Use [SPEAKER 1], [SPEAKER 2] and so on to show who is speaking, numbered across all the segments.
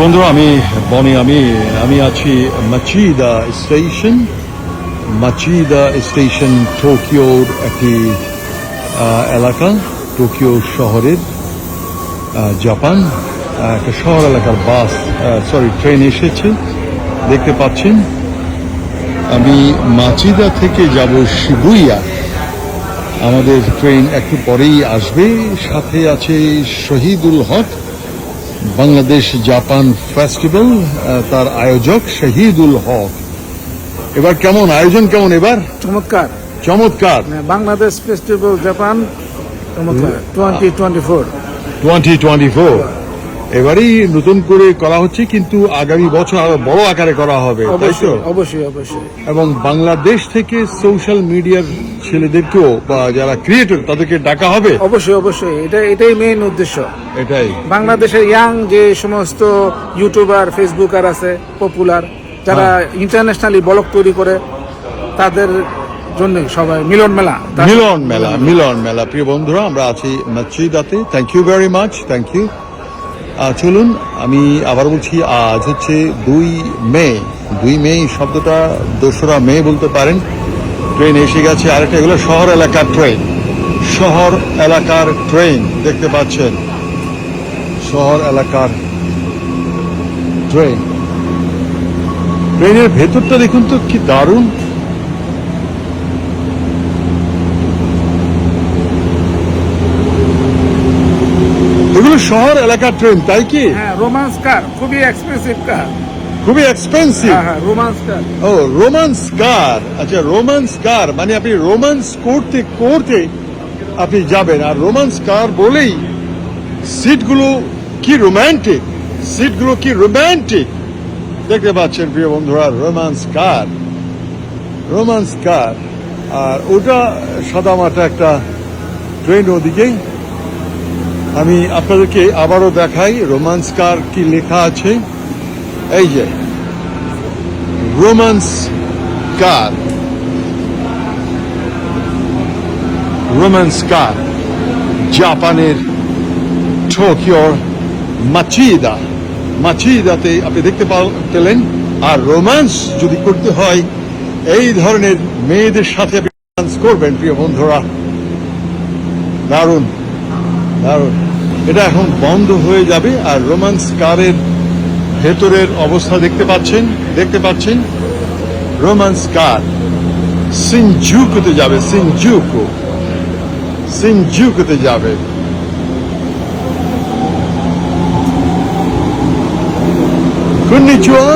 [SPEAKER 1] বন্ধু আমি বনি আমি আছি মাচিদা স্টেশন টোকিওর একটি এলাকা, টোকিও শহরের জাপান একটা শহর এলাকার ট্রেন এসেছে দেখতে পাচ্ছেন। আমি মাচিদা থেকে যাব শিবুইয়া, আমাদের ট্রেন একটু পরেই আসবে। সাথে আছে শহীদুল হক, বাংলাদেশ জাপান ফেস্টিভ্যাল তার আয়োজক শহীদুল হক। এবার কেমন আয়োজন, কেমন এবার?
[SPEAKER 2] চমৎকার
[SPEAKER 1] চমৎকার।
[SPEAKER 2] বাংলাদেশ ফেস্টিভ্যাল জাপান
[SPEAKER 1] 2024 এবারই নতুন করে করা হচ্ছে, কিন্তু আগামী বছর আরো বড় আকারে করা হবে, তাই তো?
[SPEAKER 2] অবশ্যই।
[SPEAKER 1] এবং বাংলাদেশ থেকে সোশ্যাল মিডিয়ার ছেলেদেরকেও বা যারা ক্রিয়েটর তাদেরকে ডাকা হবে।
[SPEAKER 2] অবশ্যই এটাই মেইন উদ্দেশ্য।
[SPEAKER 1] এটাই
[SPEAKER 2] বাংলাদেশের ইয়াং যে সমস্ত ইউটিউবার ফেসবুকার আছে পপুলার, যারা ইন্টারন্যাশনালি ব্লগ তৈরি করে, তাদের জন্য সবাই মিলন
[SPEAKER 1] মেলা। প্রিয় বন্ধুরা, আমরা আছি মাচিদাতে। Thank you very much, thank you. চলুন, আমি আবার বলছি, আজ হচ্ছে 2 মে। শব্দটা 2রা মে বলতে পারেন। ট্রেন এসে গেছে আরেকটা, এগুলো শহর এলাকার ট্রেন দেখতে পাচ্ছেন, শহর এলাকার ট্রেনের ভেতরটা দেখুন তো কি দারুণ। এগুলো শহর এলাকার ট্রেন, তাই কি?
[SPEAKER 2] হ্যাঁ, রোমান্স কার, খুবই এক্সপেন্সিভ কার। হ্যাঁ, রোমান্স কার।
[SPEAKER 1] ও, রোমান্স কার। আচ্ছা, রোমান্স কার মানে আপনি রোমান্স করতে আপনি যাবেন। আর রোমান্স কার বলেই সিটগুলো কি রোমান্টিক দেখতে পাচ্ছেন প্রিয় বন্ধুরা। রোমান্স কার। আর ওটা সাদামাটা একটা ট্রেন ওদিকেই। আমি আপনাদেরকে আবারও দেখাই রোমান্স কার কি লেখা আছে। এই যে রোমান্স কার, জাপানের টোকিওর মাচিদাতে আপনি দেখতে পেলেন। আর রোমান্স যদি করতে হয়, এই ধরনের মেয়েদের সাথে আপনি রোমান্স করবেন প্রিয় বন্ধুরা। দারুণ। এটা এখন বন্ধ হয়ে যাবে। আর রোমান্স কারের ভেতরের অবস্থা দেখতে পাচ্ছেন। রোমান্স কার সিনজুকুতে যাবে, সিনজুকুতে যাবে। কন্নিচিওয়া।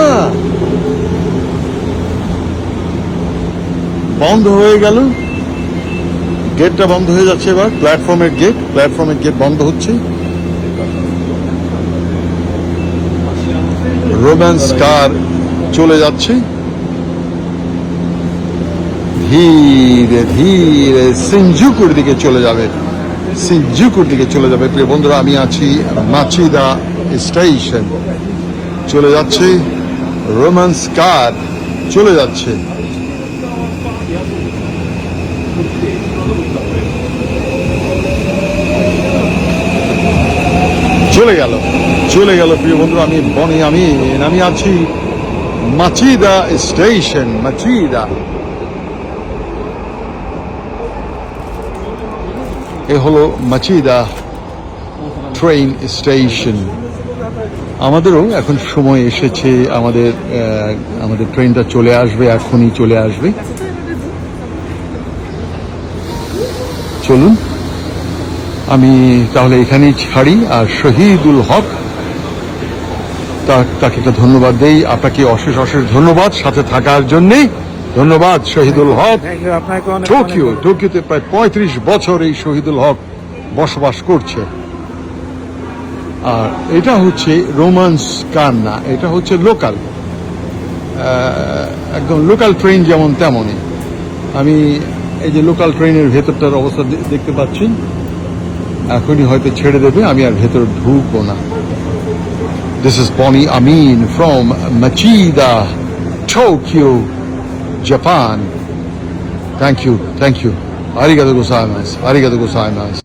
[SPEAKER 1] বন্ধ হয়ে গেল, গেটটা বন্ধ হয়ে যাচ্ছে। এবার প্ল্যাটফর্মের গেট বন্ধ হচ্ছে। রোমান্স কার চলে যাচ্ছে ধীরে সিনজুকুর দিকে চলে যাবে। প্রিয় বন্ধুরা, আমি আছি মাচিদা স্টেশন। চলে যাচ্ছে রোমান্স কার, চলে যাচ্ছে। চলে গেল প্রিয় বন্ধু। আমি বনি আমি আছি মাচিদা স্টেশন। এ হলো মাচিদা ট্রেন স্টেশন। আমাদেরও এখন সময় এসেছে, আমাদের ট্রেনটা চলে আসবে, এখনই চলে আসবে। চলুন, আমি তাহলে এখানেই ছাড়ি। আর শহীদুল হক, তাকে একটা ধন্যবাদ দেই। আপনাকে অশেষ ধন্যবাদ সাথে থাকার জন্যে। ধন্যবাদ শহীদুল হক। টোকিওতে প্রায় 35 বছর এই শহীদুল হক বসবাস করছে। আর এটা হচ্ছে রোমান্স কার না, এটা হচ্ছে একদম লোকাল ট্রেন, যেমন তেমনই। আমি এই যে লোকাল ট্রেনের ভেতরটার অবস্থা দেখতে পাচ্ছেন। এখনই হয়তো ছেড়ে দেবে, আমি আর ভেতরে ঢুকবো না। This is Boni Amin from Machida, Tokyo, Japan. Thank you. Arigato gozaimasu.